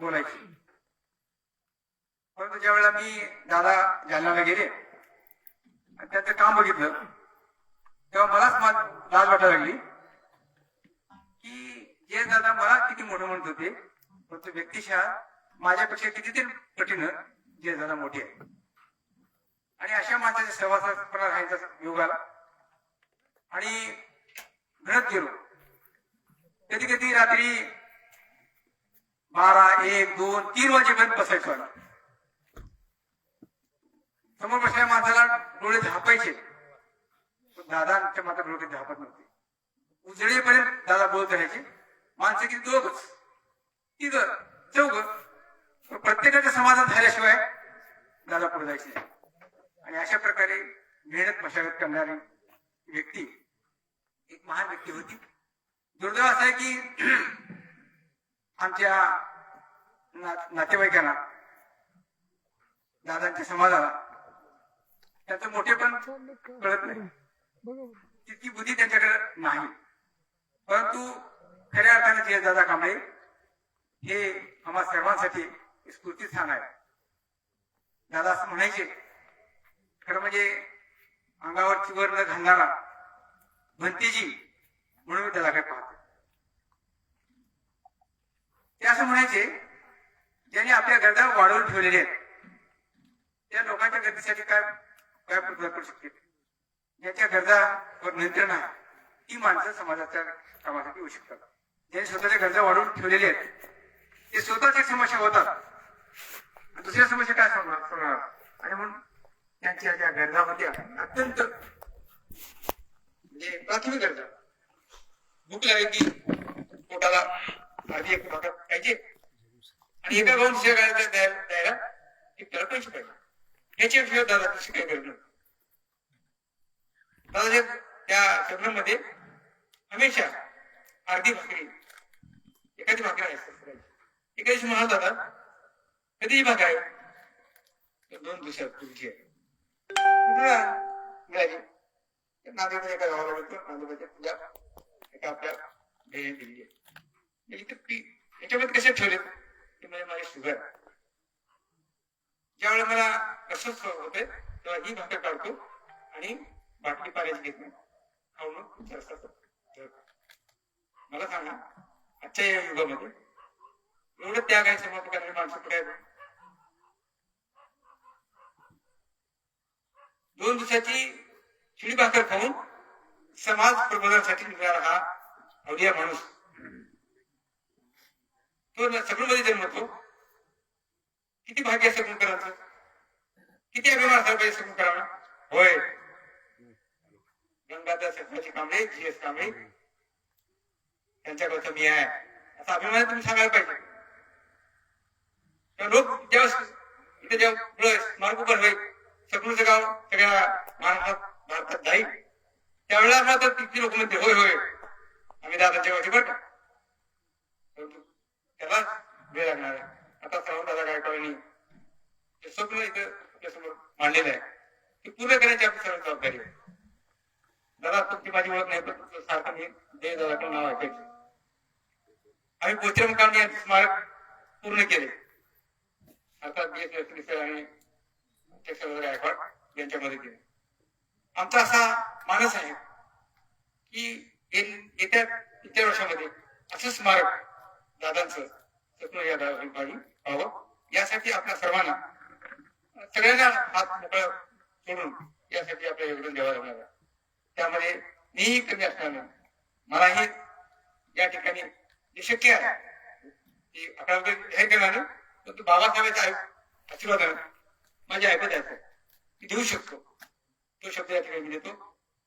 बोलायचे. परंतु ज्या वेळेला मी दादा जालन्याला गेले आणि त्याचं काम बघितलं तेव्हा मलाच लाज वाटायला लागली की जे दादा मला किती मोठं म्हणत होते परंतु व्यक्तिशः माझ्यापेक्षा कितीतरी पटीनं जे दादा मोठे आहे. आणि अशा माणसाच्या सहवासात राहायचा योग आला आणि घडत गेलो. कधी कधी रात्री 12, 1, 2, 3 वाजेपर्यंत बसायचो. समोर बसल्या माणसाला डोळे झापायचे पण दादांच्या मात्र डोळे झापत नव्हते. उजळेपर्यंत दादा बोलत राहायचे. माणसं किती 2च 3 4 प्रत्येकाचं समाधान झाल्याशिवाय दादा पुढे जायचे. आणि अशा प्रकारे मेहनत मशागत करणारी व्यक्ती एक महान व्यक्ती होती. दुर्दैव असं आहे की आमच्या नातेवाईकांना दादांच्या समाजाला त्याचं मोठेपण कळत नाही, तितकी बुद्धी त्यांच्याकडे नाही. परंतु खऱ्या अर्थाने जे दादा कांबळे हे आम्हा सर्वांसाठी स्फूर्तीस्थान आहे. दादा असं म्हणायचे, खरं म्हणजे अंगावर चिवर न घालणारा भंतेजी म्हणून मी त्याला काय पाहतो. ते असं म्हणायचे, ज्यांनी आपल्या गरजा वाढवून ठेवलेल्या आहेत त्या लोकांच्या गरजेसाठी काय काय प्रयत्न करू शकते. ज्यांच्या गरजावर नियंत्रण आहे ती माणसं समाजाच्या कामासाठी येऊ शकतात. ज्यांनी स्वतःच्या गरजा वाढवून ठेवलेल्या आहेत ते स्वतःच्या समस्या होतात, दुसऱ्या समस्या काय सोडणार. आणि म्हणून त्यांच्या ज्या गरजा होत्या अत्यंत म्हणजे प्राथमिक गरजा, भूक लागली की पोटाला आधी एक भाकर पाहिजे आणि एका गावून दुसऱ्या गावाला द्यायला एक त्याला पैसे पाहिजे. याच्याशिवाय दादा तशी काही गरज नव्हती. दादा त्या लग्नामध्ये हमेशा अर्धी भाकरी एखादी भाकरी आहे. एका दिवशी म्हणा दादा कधीही भाकर आहे 2 दिवसात तुमची आहे मिळाली. नांदेडमध्ये एका गावाला होतो, नांदेडमध्ये पूजा एका आपल्या ध्येय दिली आहे. याच्यामध्ये कसे ठेवले की म्हणजे माझी शुगर ज्यावेळेला मला असंच होते तेव्हा ही भाकर काढतो आणि बाटली पाण्याची घेत नाही खाऊन. मला सांगा आजच्या या युगामध्ये एवढं त्याग आहे समर्पण करणारी माणसं कुठे आहेत. 2 दिवसाची शिळी भाकर खाऊन समाज प्रबोधनासाठी निघाला हा अवलिया माणूस. तो सगळं जन्मतो. किती भाग्य सगळं करायचं, किती अभिमान असायला पाहिजे सगळं करावं. होय गंगाधर सरकारची कांबळे GS कांबळे त्यांच्याकडचं मी आहे असा अभिमान तुम्ही सांगायला पाहिजे. लोक जेव्हा इथे जेव्हा स्मारक उभं होईल सगळं गाव सगळ्या महाराष्ट्रात भारतात जाईल त्यावेळेला मात्र तिथली लोक म्हणते होय होय आम्ही दादाच्या गावचे बरं का. परंतु त्याला वेळ लागणार आहे. आता श्रावण दादा गायकवाडांनी ते स्वप्न इथं आपल्यासमोर मांडलेलं आहे ते पूर्ण करण्याची आपली सर्व जबाबदारी आहे. दादा तुमची माझी ओळख नाही पण सारखं मी जय दादाचं नाव ऐकायचं. आम्ही बोचरम कांबळे यांचे स्मारक पूर्ण केले. आता BS आणि गायकवाड यांच्या मदतीने आमचा असा मानस आहे की येत्या 3 वर्षामध्ये असं स्मारक दादांचं स्वप्न या गावी व्हावं यासाठी आपल्या सर्वांना सगळ्यांना हात मोकळा सोडून यासाठी आपलं योगदान द्यावं लागणार आहे. त्यामध्ये मीही कमी असणार नाही. मलाही या ठिकाणी जे शक्य आहे की आपल्याला हे करणार नाही परंतु बाबासाहेबांच्या आशीर्वादाने माझी ऐकत आहे की देऊ शकतो तो शब्द या ठिकाणी देतो.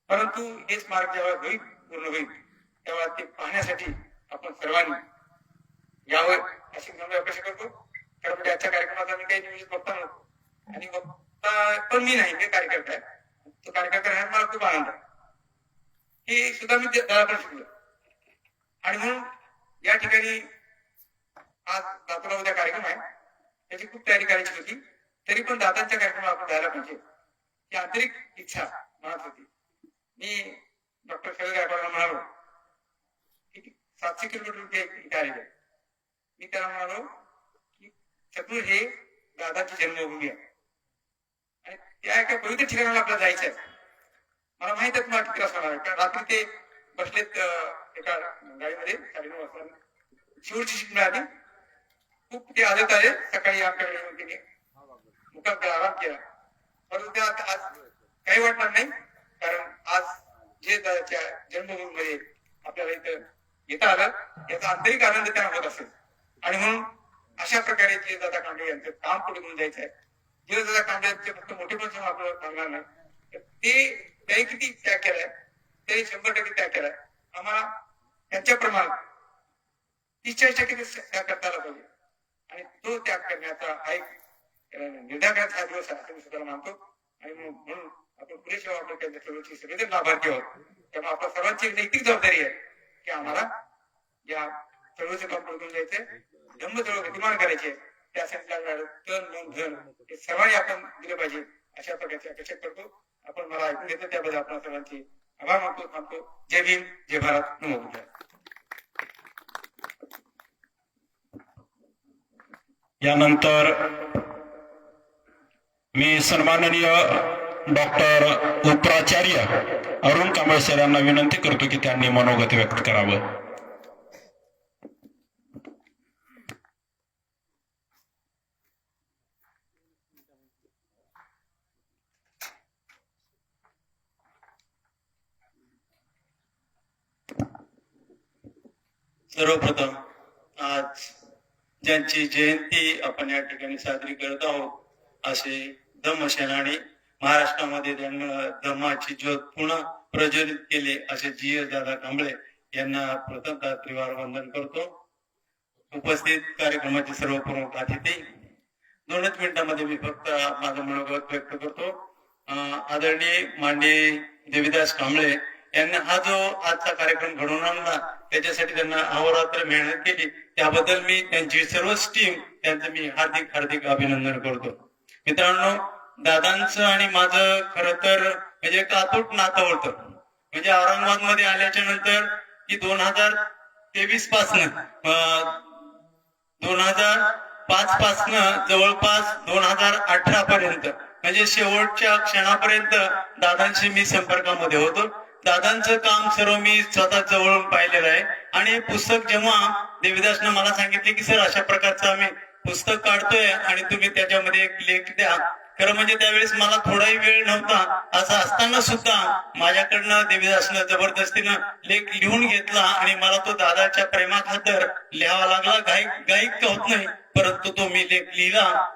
परंतु हे स्मारक जेव्हा होईल पूर्ण होईल तेव्हा ते पाहण्यासाठी आपण सर्वांनी यावं अशी मी अपेक्षा करतो. कारण म्हणजे आजच्या कार्यक्रमाचा मी काही नियोजित बघता नव्हतो आणि बघता पण मी नाही, ते कार्यकर्ता आहे. तो कार्यकर्ता राहण्यात मला खूप आनंद आहे. हे सुद्धा मी दादाकडे शिकलो आणि म्हणून या ठिकाणी आज दातोला उद्या कार्यक्रम आहे त्याची खूप तयारी करायची होती. तरी पण दादांच्या कार्यक्रमात आपण जायला पाहिजे ही आंतरिक इच्छा मनात होती. मी डॉक्टर शरद गायकवाडला म्हणालो की 700 किलोमीटर इथे आलेले. मी त्याला म्हणालो चक्रूर हे दादाची जन्मभूमी आहे आणि त्या एका पवित्र ठिकाणाला आपल्याला जायचं आहे. मला माहित आहे तुम्हाला किती असणार आहे, कारण रात्री ते बसलेत एका गाडीमध्ये 9:30 वाजता शेवटची शीट मिळाली. खूप ते आदत आले, सकाळी आमच्याकडे येऊन त्यांनी मुक्काम केला, आराम केला. परंतु त्या आज काही वाटणार नाही, कारण आज जे दादाच्या जन्मभूमीमध्ये आपल्याला इथं येता आलं याचा आंतरिक आनंद त्यांना होत असेल. आणि म्हणून अशा प्रकारे जे दादा कांबळे यांचं काम पुढे घेऊन जायचं आहे. जे दादा कांबळे यांचे फक्त मोठेपण समोर आपल्याला सांगणार नाही, ते त्याही किती त्याग केलाय, त्याही 100% त्याग केलाय. आम्हाला त्यांच्याप्रमाणे 30-40% त्याग करता आला पाहिजे आणि तो त्याग करण्याचा हा एक निर्धाराचा हा दिवस आहे असं मी स्वतःला मानतो. आणि म्हणून आपण पुरेशा वापर त्यांच्या सर्वांची सगळेजण लाभार्थी आहोत. त्यामुळे आपल्या सर्वांची नैतिक जबाबदारी आहे की आम्हाला या चळवळीचं काम पुढे घेऊन जायचंय, धम्म चळवळ गतिमान करायची, त्यासाठी लागणारं तन मन धन हे सर्वांनी आपण दिलं पाहिजे अशा प्रकारची अपेक्षा करतो. आपण मला ऐकून घेतलं त्याबद्दल आपण सर्वांचे आभार मानतो. थांबतो. जय भीम, जय भारत, नमो बुद्धाय. यानंतर मी सन्माननीय डॉक्टर उपप्राचार्य अरुण कांबळे सर यांना विनंती करतो की त्यांनी मनोगत व्यक्त करावं. सर्वप्रथम आज ज्यांची जयंती आपण या ठिकाणी साजरी करत आहोत असे धम्मसेनानी, महाराष्ट्रामध्ये त्यांना धम्माची ज्योत पुन्हा प्रज्वलित केले असे GS दादा कांबळे यांना प्रथमतः त्रिवार वंदन करतो. उपस्थित कार्यक्रमाचे सर्व प्रमुख अतिथी, 2च मिनिटांमध्ये मी फक्त माझं मनोगत व्यक्त करतो. आदरणीय माननीय देवीदास कांबळे यांनी हा जो आजचा कार्यक्रम घडवून आणला त्याच्यासाठी त्यांना अहोरात्र मेहनत केली, त्याबद्दल मी त्यांची सर्व टीम त्यांचं मी हार्दिक अभिनंदन करतो. मित्रांनो, दादांचं आणि माझं खरं तर म्हणजे एक अतूट नातं होतं. म्हणजे औरंगाबाद मध्ये आल्याच्या नंतर की 2023 पासन 2005 पासन जवळपास 2018 पर्यंत म्हणजे शेवटच्या क्षणापर्यंत दादांशी मी संपर्कामध्ये होतो. दादांचं काम सर्व मी स्वतः जवळून पाहिलेलं आहे. आणि पुस्तक जेव्हा देवीदासने मला सांगितले की सर अशा प्रकारचं आम्ही पुस्तक काढतोय आणि तुम्ही त्याच्यामध्ये एक लेख द्या, खरं म्हणजे त्यावेळेस मला थोडाही वेळ नव्हता. असं असताना सुद्धा माझ्याकडनं देवीदासनं जबरदस्तीनं लेख लिहून घेतला आणि मला तो दादाच्या प्रेमाखातर लिहावा लागला. गायिक होत नाही, परंतु तो मी लेख लिहिला.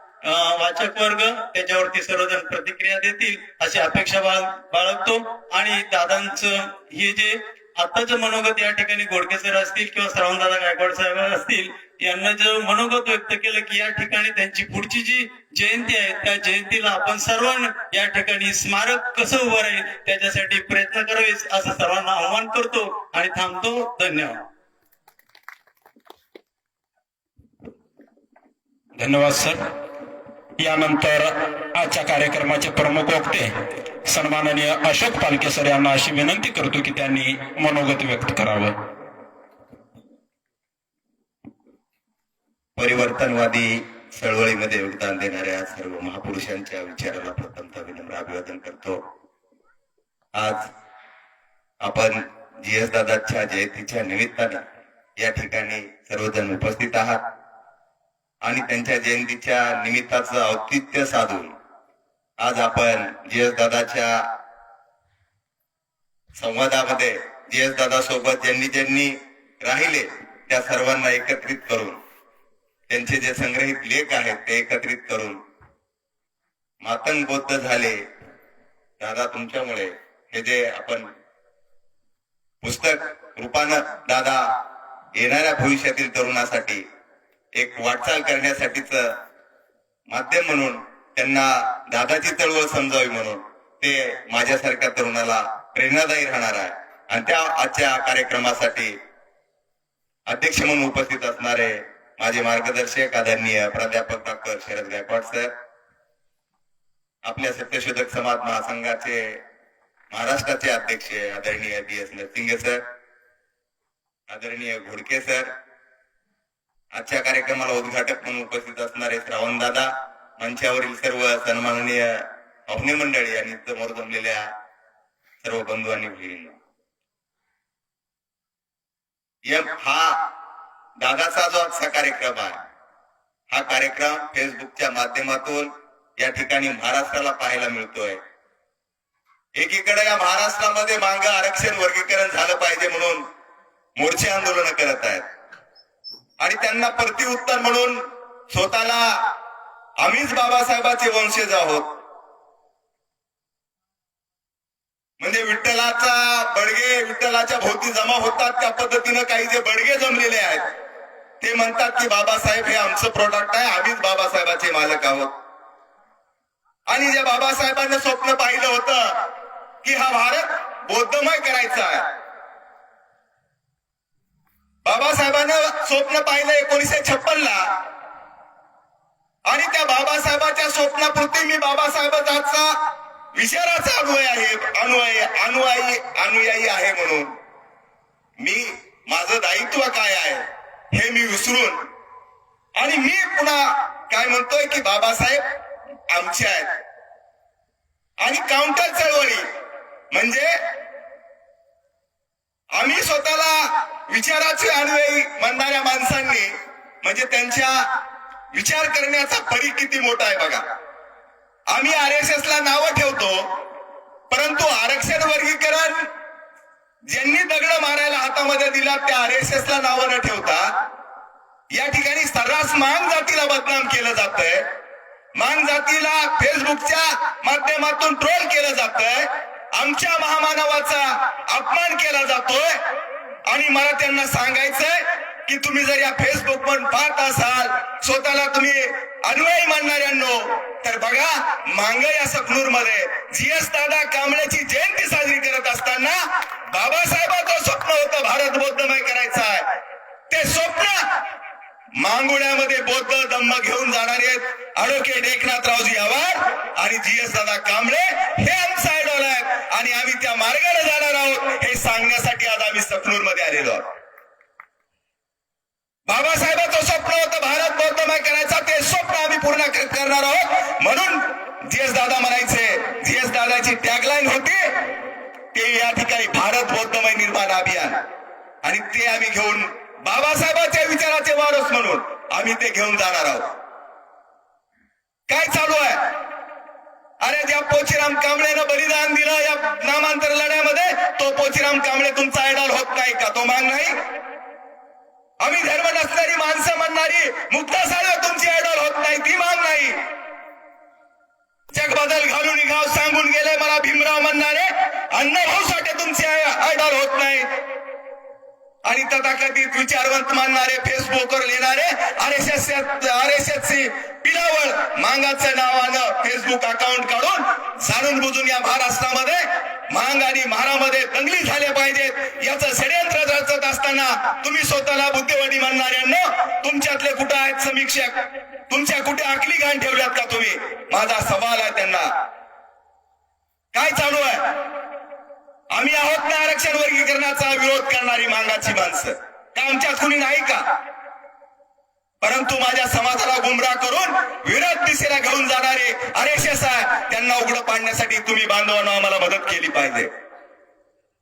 वाचक वर्ग त्याच्यावरती सर्वजण प्रतिक्रिया देतील अशी अपेक्षा बाळगतो. आणि दादांचं हे जे आताचं मनोगत या ठिकाणी गोडके सर असतील किंवा श्रावणदादा गायकवाड साहेब असतील यांना जो मनोगत व्यक्त केलं की या ठिकाणी त्यांची पुढची जी जयंती आहे त्या जयंतीला आपण सर्वांना या ठिकाणी स्मारक कसं उभं राहील त्याच्यासाठी प्रयत्न करावे असं सर्वांना आव्हान करतो आणि थांबतो. धन्यवाद. धन्यवाद सर. यानंतर आजच्या कार्यक्रमाचे प्रमुख वक्ते सन्माननीय अशोक पालके सर यांना अशी विनंती करतो की त्यांनी मनोगत व्यक्त करावं. परिवर्तनवादी चळवळीमध्ये योगदान देणाऱ्या सर्व महापुरुषांच्या विचाराला प्रथमतः विनम्र अभिवादन करतो. आज आपण GS दादाच्या जयंतीच्या निमित्ताने या ठिकाणी सर्वजण उपस्थित आहात आणि त्यांच्या जयंतीच्या निमित्ताचं औचित्य साधून आज आपण GS दादाच्या संवादामध्ये GS दादा सोबत ज्यांनी राहिले त्या सर्वांना एकत्रित करून त्यांचे जे संग्रहित लेख आहेत ते एकत्रित करून मातंग बौद्ध झाले दादा तुमच्यामुळे हे जे आपण पुस्तक रूपानं दादा येणाऱ्या भविष्यातील तरुणासाठी एक वाटचाल करण्यासाठीच माध्यम म्हणून त्यांना दादाची चळवळ समजावी म्हणून ते माझ्यासारख्या तरुणाला प्रेरणादायी राहणार आहे. आणि त्या आजच्या कार्यक्रमासाठी अध्यक्ष म्हणून उपस्थित असणारे माझे मार्गदर्शक आदरणीय प्राध्यापक डॉक्टर शरद गायकवाड सर, आपल्या सत्यशोधक समाज महासंघाचे महाराष्ट्राचे अध्यक्ष आदरणीय BS नरसिंगे सर, आदरणीय घोडके सर, आजच्या कार्यक्रमाला उद्घाटक म्हणून उपस्थित असणारे श्रावणदादा, मंचावरील सर्व सन्माननीय पाहुणे मंडळी आणि समोर जमलेल्या सर्व बंधू आणि भगिनींनो, हा दादाचा जो आजचा कार्यक्रम आहे, हा कार्यक्रम फेसबुकच्या माध्यमातून या ठिकाणी महाराष्ट्राला पाहायला मिळतोय. एकीकडे या महाराष्ट्रामध्ये मागं आरक्षण वर्गीकरण झालं पाहिजे म्हणून मोर्चे आंदोलन करत आहेत आणि त्यांना प्रतिउत्तर म्हणून स्वतःला आम्हीच बाबासाहेबांचे वंशज आहोत, म्हणजे विठ्ठलाचा बडगे विठ्ठलाच्या भोवती जमा होतात त्या पद्धतीनं काही जे बडगे जमलेले आहेत ते म्हणतात की बाबासाहेब हे आमचं प्रोडक्ट आहे, आम्हीच बाबासाहेबाचे मालक आहोत. आणि ज्या बाबासाहेबांनी स्वप्न पाहिलं होतं की हा भारत बौद्धमय करायचा आहे, बाबासाहेबांना स्वप्न पाहिलं 1956 ला, आणि त्या बाबासाहेबाच्या स्वप्नापूर्ती मी बाबासाहेबांचा विचाराचा अनुयायी आहे म्हणून मी माझं दायित्व काय आहे हे मी विसरून आणि मी पुन्हा काय म्हणतोय की बाबासाहेब आमचे आहेत. आणि काउंटर चळवळी म्हणजे आम्ही स्वतःला विचाराचे अनुयायी म्हणणाऱ्या माणसांनी म्हणजे त्यांच्या विचार करण्याचा परी किती मोठा आहे बघा. आम्ही RSS ला नावं ठेवतो, परंतु आरक्षण वर्गीकरण ज्यांनी दगड मारायला हातामध्ये दिला त्या RSS ला नावं न ठेवता या ठिकाणी सर्रास मांग जातीला बदनाम केलं जातंय, मांग जातीला फेसबुकच्या माध्यमातून ट्रोल केलं जातंय, आमच्या महामानवाचा अपमान केला जातोय. आणि मला त्यांना सांगायचंय की तुम्ही जर या फेसबुक वर पाहत असाल स्वतःला तुम्ही अनुयायी मानणाऱ्यांनो, तर बघा मांग या सकनूर मध्ये GS दादा कांबळेची जयंती साजरी करत असताना बाबासाहेबांचं स्वप्न होतं भारत बौद्धमय करायचं आहे, ते स्वप्न मांगुड्यामध्ये बौद्ध धम्म घेऊन जाणारे ॲडव्होकेट एकनाथरावजी आव्हाड आणि GS दादा कांबळे हे आमचा आयडॉल आहेत आणि आम्ही त्या मार्गाने जाणार आहोत हे सांगण्यासाठी आज आम्ही सकनूर मध्ये आलेलो आहोत. बाबासाहेबांचं स्वप्न होतं भारत बौद्धमय करायचा, ते स्वप्न आम्ही पूर्ण करणार आहोत. म्हणून GS दादा म्हणायचे, GS दादाची टॅगलाईन होती ते या ठिकाणी भारत बौद्धमय निर्माण अभियान, आणि ते आम्ही घेऊन बाबासाहेबांच्या विचाराचे वारस म्हणून आम्ही ते घेऊन जाणार आहोत. काय चालू आहे? अरे ज्या पोचीराम कांबळेनं बलिदान दिलं या नामांतर लढ्यामध्ये, तो पोचीराम कांबळे तुमचा आयडॉल होत नाही का? तो माग नाही? आम्ही धर्म नसणारी माणसं म्हणणारी मुक्ता साळवे तुमची आयडॉल होत नाही, ती माग नाही? जगबदल घालून गाव सांगून गेले मला भीमराव म्हणणारे अण्णाभाऊ साठे तुमचे आयडॉल होत नाही? आणि तथाकथित विचारवंत मानणारे फेसबुकवर लिहिणारे RSSची पिलावळ मांगाचं नावानं फेसबुक अकाउंट काढून जाणून बुजून या महाराष्ट्रामध्ये मांग आणि महारामध्ये दंगली झाल्या पाहिजेत याचं षडयंत्र रचत असताना तुम्ही स्वतःला बुद्धिवादी म्हणणाऱ्यांना तुमच्यातले कुठे आहेत समीक्षक? तुमच्या कुठे आकली घाण ठेवल्यात का तुम्ही? माझा सवाल आहे त्यांना. काय चालू आहे? आम्ही आहोत ना आरक्षण वर्गीकरणाचा विरोध करणारी मांगाची माणसं, का आमच्यात कुणी नाही का? परंतु माझ्या समाजाला गुमराह करून विरोध दिशेला घेऊन जाणारे RSS आहे, त्यांना उघडं पाडण्यासाठी तुम्ही बांधवांनो आम्हाला मदत केली पाहिजे.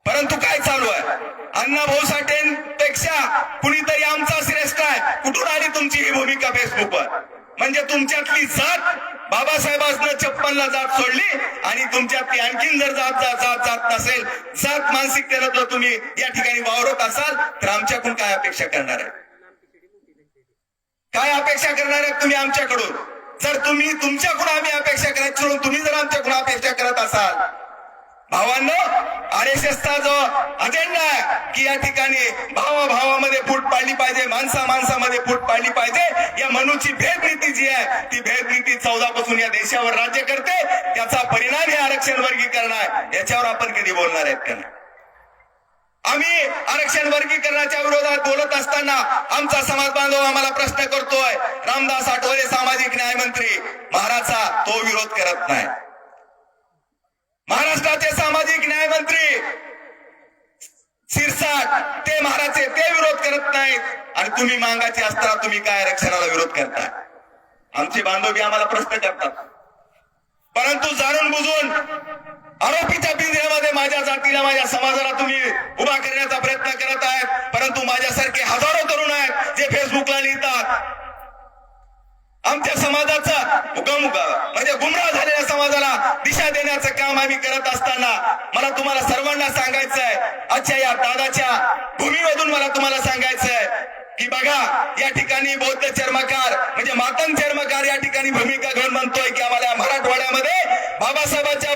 परंतु काय चालू आहे? अण्णाभाऊ साठेंपेक्षा कुणीतरी आमचा श्रेष्ठ आहे. कुठून आली तुमची ही भूमिका फेसबुकवर? म्हणजे तुमच्यातली जात बाबासाहेबांना 56 ला जात सोडली आणि तुमच्यातली आणखीन जर जात नसेल, जात मानसिकतेनं जर तुम्ही या ठिकाणी वावरत असाल तर आमच्याकडून काय अपेक्षा करणार आहे? काय अपेक्षा करणार आहेत तुम्ही आमच्याकडून? जर तुम्ही तुमच्याकडून आम्ही अपेक्षा करायची सोडून तुम्ही जर आमच्याकडून अपेक्षा करत असाल, भावांनो, RSSचा जो अजेंडा आहे की या ठिकाणी भावाभावामध्ये फूट पाडली पाहिजे, माणसामाणसामध्ये फूट पाडली पाहिजे, या मनूची भेदनीती जी आहे ती भेदनीती 14 पासून या देशावर राज्य करते, त्याचा परिणाम हे आरक्षण वर्गीकरण आहे. याच्यावर आपण कधी बोलणार आहेत का? आम्ही आरक्षण वर्गीकरणाच्या विरोधात बोलत असताना आमचा समाज बांधव आम्हाला प्रश्न करतोय, रामदास आठवले सामाजिक न्याय मंत्री महाराजचा तो विरोध करत नाही. महाराष्ट्राचे सामाजिक न्याय मंत्री शिरसाट ते महाराजचे ते विरोध करत नाहीत आणि तुम्ही मांगाचे असताना तुम्ही काय आरक्षणाला विरोध करताय? आमचे बांधव आम्हाला प्रश्न करतात, परंतु जाणून बुजून आरोपीच्या पिंजऱ्यामध्ये माझ्या जातीला माझ्या समाजाला तुम्ही उभा करण्याचा प्रयत्न करत आहेत, परंतु माझ्यासारखे हजारो तरुण आहेत जे फेसबुकला लिहितात आमच्या समाजाचा म्हणजे गुमराह झालेल्या समाजाला दिशा देण्याचं काम आम्ही करत असताना मला तुम्हाला सर्वांना सांगायचं आहे, आजच्या या दादाच्या भूमीमधून मला तुम्हाला सांगायचं आहे की बघा, या ठिकाणी बौद्ध चर्मकार म्हणजे मातंग चर्मकार या ठिकाणी भूमिका घेऊन म्हणतोय की आम्हाला मराठवाड्यामध्ये बाबासाहेबांच्या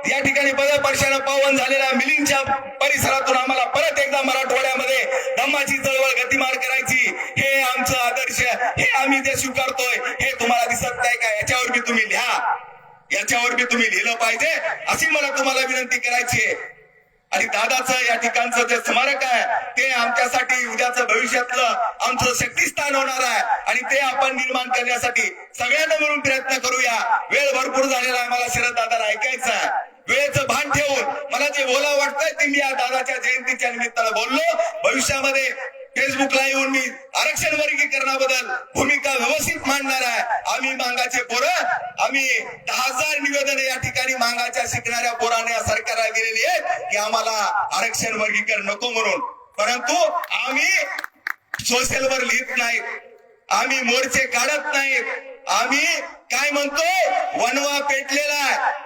या ठिकाणी पदपर्शानं पावन झालेल्या मिलिंदच्या परिसरातून आम्हाला परत एकदा मराठवाड्यामध्ये धम्माची चळवळ गतिमान करायची, हे आमचं आदर्श, हे आम्ही जे स्वीकारतोय हे तुम्हाला दिसत नाही का? याच्यावर बी तुम्ही लिहा, याच्यावर बी तुम्ही लिहिलं पाहिजे अशी मला तुम्हाला विनंती करायची आहे. आणि दादाचं या ठिकाणचं जे स्मारक आहे ते आमच्यासाठी उद्याचं भविष्यातलं आमचं शक्तिस्थान होणार आहे आणि ते आपण निर्माण करण्यासाठी सगळ्यांना मिळून प्रयत्न करूया. वेळ भरपूर झालेला आहे, मला शरद दादाला ऐकायचं आहे. वेळेचं भान ठेवून मला जे बोलावं वाटतंय ते मी या दादाच्या जयंतीच्या निमित्तानं बोललो. भविष्यामध्ये फेसबुकला येऊन मी आरक्षण वर्गीकरणाबद्दल भूमिका व्यवस्थित मांडणार आहे. आम्ही मांगाचे पोरं, आम्ही 10,000 निवेदन या ठिकाणी मांगाच्या शिकणाऱ्या पोराने सरकारला गेलेली आहेत की आम्हाला आरक्षण वर्गीकरण नको म्हणून, परंतु आम्ही सोशलवर लिहित नाहीत, आम्ही मोर्चे काढत नाहीत. आम्ही काय म्हणतो, वनवा पेटलेला आहे,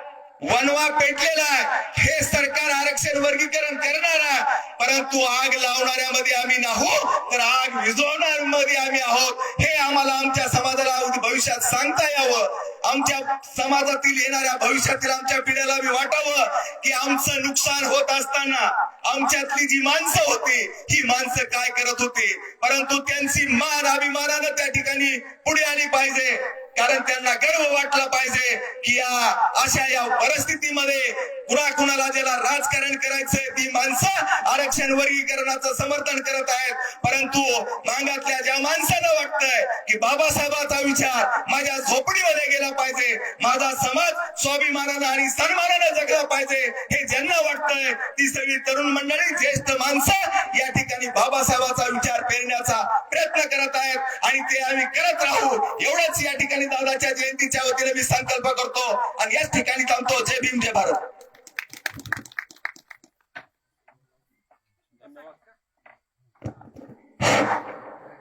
वनवा पेटलेला आहे. हे सरकार आरक्षण वर्गीकरण करणार आहे, परंतु आग लावणाऱ्यामध्ये आम्ही नाहू तर आग विझवणार मध्ये आम्ही आहोत. हे आम्हाला आमच्या समाजाला भविष्यात सांगता यावं, आमच्या समाजातील येणाऱ्या भविष्यातील आमच्या पिढ्याला बी वाटावं की आमचं नुकसान होत असताना आमच्यातली जी माणसं होती ही माणसं काय करत होती, परंतु त्यांची मान अभिमानानं त्या ठिकाणी पुढे आली पाहिजे. कारण त्यांना गर्व वाटला पाहिजे की या परिस्थितीमध्ये कुणाला ज्याला राजकारण करायचंय ती माणसं आरक्षण वर्गीकरणाचं समर्थन करत आहेत, परंतु मांगातल्या ज्या माणसांना वाटतंय की बाबासाहेबांचा विचार माझ्या झोपडीमध्ये गेला पाहिजे, माझा समाज स्वाभिमानानं आणि सन्मानानं जगला पाहिजे, हे ज्यांना वाटतंय ती सगळी तरुण मंडळी, ज्येष्ठ माणसं या ठिकाणी बाबासाहेबांचा विचार पेरण्याचा प्रयत्न करत आहेत आणि ते आम्ही करत राहू. एवढंच या ठिकाणी दादाच्या जयंतीच्या वतीने मी संकल्प करतो आणि याच ठिकाणी थांबतो. जय भीम, जय भारत.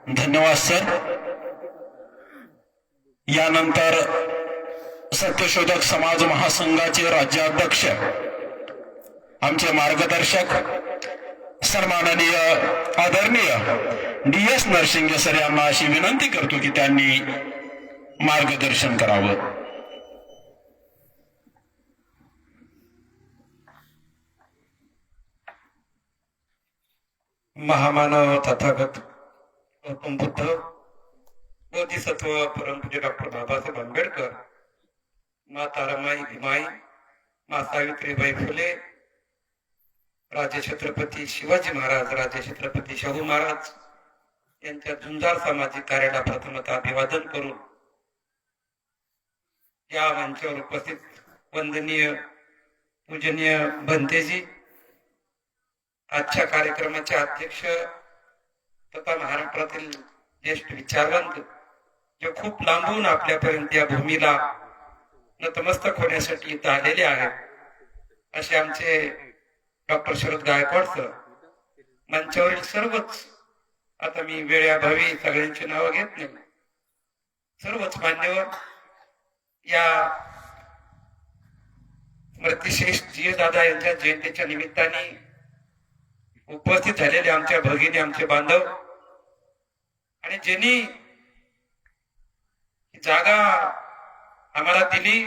धन्यवाद सर. यानंतर सत्यशोधक समाज महासंघाचे राज्याध्यक्ष आमचे मार्गदर्शक सन्माननीय आदरणीय DS नरसिंगे सर यांना अशी विनंती करतो की त्यांनी मार्गदर्शन करावं. महामानव तथागत गौतम बुद्ध, बोधिसत्व परमपूज्य डॉक्टर बाबासाहेब आंबेडकर, माता रमाई भीमाई, मा सावित्रीबाई फुले, राजे छत्रपती शिवाजी महाराज, राजे छत्रपती शाहू महाराज यांच्या झुंजार सामाजिक कार्याला प्रथमतः अभिवादन करून या मंचावर उपस्थित वंदनीय पूजनीय भंतेजी, आजच्या कार्यक्रमाचे अध्यक्ष तथा महाराष्ट्रातील ज्येष्ठ विचारवंत जे खूप लांबून आपल्यापर्यंत या भूमीला नतमस्तक होण्यासाठी इथं आलेले आहेत, असे आमचे डॉक्टर शरद गायकवाड सर, मंचावरील सर्वच, आता मी वेळेअभावी सगळ्यांची नावं घेत नाही, सर्वच मान्यवर या स्मृतिश्रेष्ठ GS दादा यांच्या जयंतीच्या निमित्ताने उपस्थित झालेले आमच्या भगिनी, आमचे बांधव आणि ज्यांनी जागा आम्हाला दिली,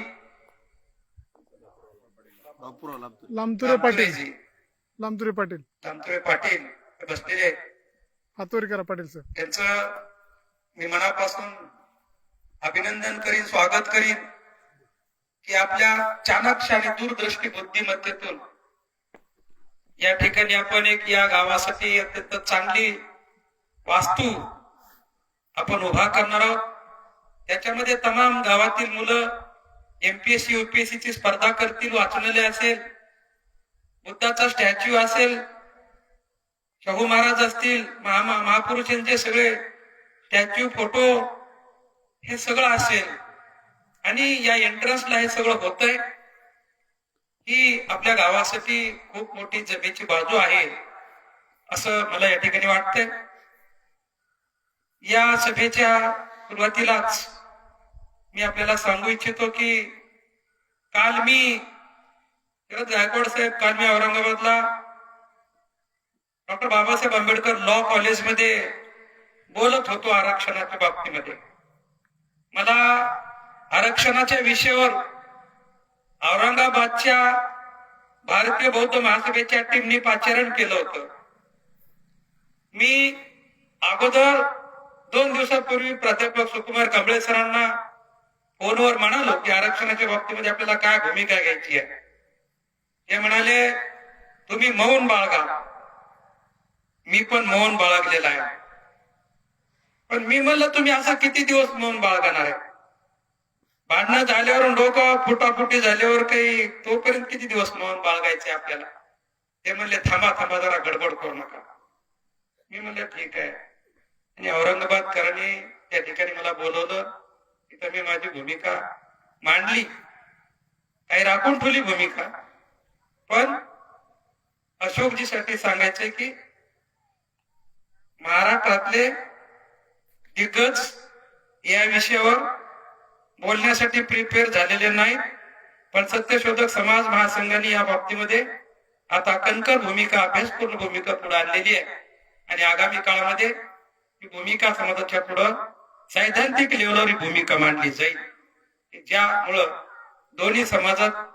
लामतुरे पाटील बसलेले, हातोरी करा पाटील सर, त्यांचं मी मनापासून अभिनंदन करीन, स्वागत करीन की आपल्या चाणक्य आणि दूरदृष्टी बुद्धिमत्तेतून या ठिकाणी आपण एक या गावासाठी अत्यंत चांगली वास्तू आपण उभा करणार आहोत. त्याच्यामध्ये तमाम गावातील मुलं MPSC UPSC ची स्पर्धा करतील, वाचलेले असेल, बुद्धाचा स्टॅच्यू असेल, शाहू महाराज असतील, महापुरुषांचे सगळे स्टॅच्यू, फोटो, हे सगळं असेल आणि या एंट्रन्सला हे सगळं होतंय, ही आपल्या गावासाठी खूप मोठी जमेची बाजू आहे असं मला या ठिकाणी वाटतंय. या सभेच्या सुरुवातीलाच मी आपल्याला सांगू इच्छितो की काल मी गायकवाड साहेब, काल मी औरंगाबादला डॉक्टर बाबासाहेब आंबेडकर लॉ कॉलेजमध्ये बोलत होतो आरक्षणाच्या बाबतीमध्ये. मला आरक्षणाच्या विषयावर औरंगाबादच्या भारतीय बौद्ध महासभेच्या टीमनी पाचारण केलं होतं. मी अगोदर 2 दिवसापूर्वी प्राध्यापक सुकुमार कांबळे सरांना फोनवर म्हणालो की आरक्षणाच्या बाबतीमध्ये आपल्याला काय भूमिका घ्यायची आहे. ते म्हणाले तुम्ही मौन बाळगा. मी पण मौन बाळगलेला आहे. पण मी म्हणलं तुम्ही असं किती दिवस मौन बाळगणार आहे? भांडणं झाल्यावर, डोकं फुटाफुटी झाल्यावर काही तोपर्यंत किती दिवस मौन बाळगायचे आपल्याला? ते म्हणले थांबा जरा गडबड करू नका. मी म्हणलं ठीक आहे. आणि औरंगाबादकरांनी त्या ठिकाणी मला बोलवलं. तिथं मी माझी भूमिका मांडली, काही राखून ठेवली भूमिका. पण अशोकजीसाठी सांगायचंय की महाराष्ट्रातले दिग्गज या विषयावर बोलण्यासाठी प्रिपेअर झालेले नाहीत. पण सत्यशोधक समाज महासंघाने या बाबतीमध्ये आता कणखर भूमिका, अभ्यासपूर्ण भूमिका पुढे आणलेली आहे. आणि आगामी काळामध्ये ही भूमिका समाजाच्या पुढं सैद्धांतिक लेवलवर ही भूमिका मांडली जाईल, ज्यामुळं दोन्ही समाजात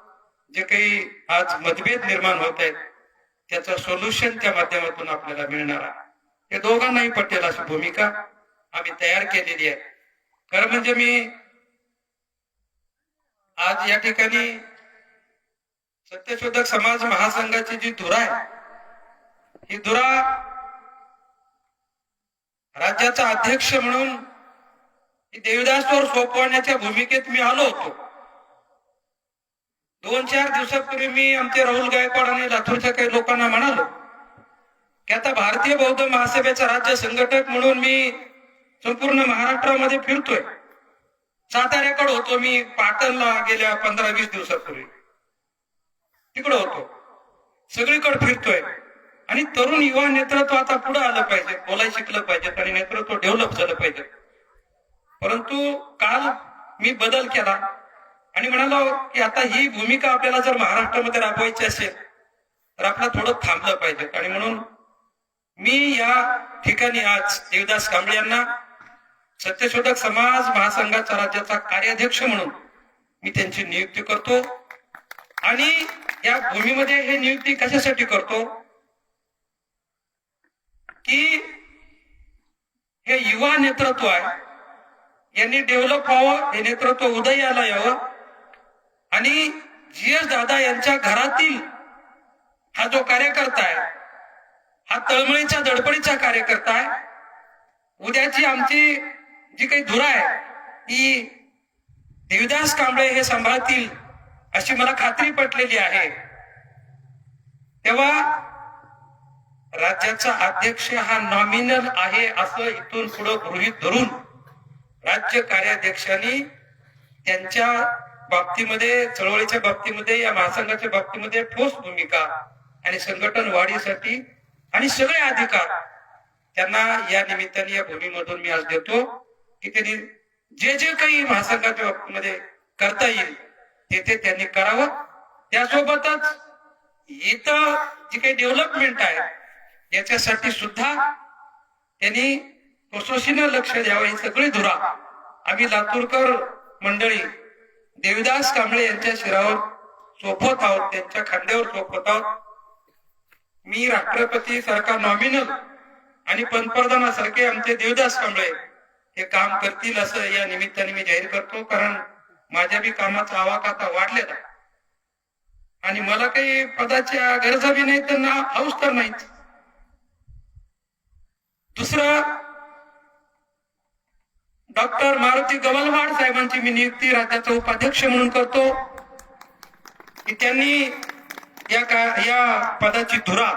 जे काही आज मतभेद निर्माण होत आहेत त्याचं सोल्युशन त्या माध्यमातून आपल्याला मिळणार आहे. हे दोघांनाही पटेल अशी भूमिका आम्ही तयार केलेली आहे. खरं म्हणजे मी आज या ठिकाणी सत्यशोधक समाज महासंघाची जी धुरा आहे, ही धुरा राज्याचा अध्यक्ष म्हणून देविदासवर सोपवण्याच्या भूमिकेत मी आलो होतो. 2-4 दिवसापूर्वी मी आमचे राहुल गायकवाड आणि लातूरच्या काही लोकांना म्हणालो की आता भारतीय बौद्ध महासभेचा राज्य संघटक म्हणून मी संपूर्ण महाराष्ट्रामध्ये फिरतोय. साताऱ्याकडे होतो मी, पाटणला गेल्या 15-20 दिवसापूर्वी तिकडे होतो. सगळीकडे फिरतोय आणि तरुण युवा नेतृत्व आता पुढे आलं पाहिजे, बोलायला शिकलं पाहिजे आणि नेतृत्व डेव्हलप झालं पाहिजे. परंतु काल मी बदल केला आणि म्हणालो की आता ही भूमिका आपल्याला जर महाराष्ट्रामध्ये राबवायची असेल तर आपल्याला थोडं थांबलं पाहिजे. आणि म्हणून मी या ठिकाणी आज देविदास कांबळे यांना सत्यशोधक समाज महासंघाचा राज्याचा कार्याध्यक्ष म्हणून मी त्यांची नियुक्ती करतो. आणि या भूमीमध्ये हे नियुक्ती कशासाठी करतो की हे युवा नेतृत्व आहे, यांनी डेव्हलप व्हावं, हे नेतृत्व उदयाला यावं. आणि GS दादा यांच्या घरातील हा जो कार्यकर्ता आहे, हा तळमळीच्या धडपडीचा कार्यकर्ता आहे. उद्याची आमची जी काही धुरा आहे ती देविदास कांबळे हे सांभाळतील अशी मला खात्री पटलेली आहे. तेव्हा राज्याचा अध्यक्ष हा नॉमिनल आहे असं इथून पुढे गृहीत धरून राज्य कार्याध्यक्षांनी त्यांच्या बाबतीमध्ये, चळवळीच्या बाबतीमध्ये, या महासंघाच्या बाबतीमध्ये ठोस भूमिका आणि संघटन वाढीसाठी आणि सगळे अधिकार त्यांना या निमित्ताने या भूमीमधून मी आज देतो की त्यांनी जे जे काही महासंघाच्या बाबतीमध्ये करता येईल ते त्यांनी करावं. त्यासोबतच इथं जी काही डेव्हलपमेंट आहे याच्यासाठी सुद्धा त्यांनी कसोशीनं लक्ष द्यावं. ही सगळी धुरा आम्ही लातूरकर मंडळी देविदास कांबळे यांच्या शिरावर सोपवत आहोत, त्यांच्या खांद्यावर सोपवत आहोत. मी राष्ट्रपती सारखा नॉमिनल आणि पंतप्रधानासारखे आमचे देविदास कांबळे हे काम करतील असं या निमित्ताने मी जाहीर करतो. कारण माझ्या बी कामाचा आवाका आता वाढलेला आणि मला काही पदाच्या गरजा बी नाही, त्यांना हौस तर नाहीच. दुसरं, डॉक्टर मारुती गवलवाड साहेबांची मी नियुक्ती राज्याचा उपाध्यक्ष म्हणून करतो की त्यांनी या पदाची धुरा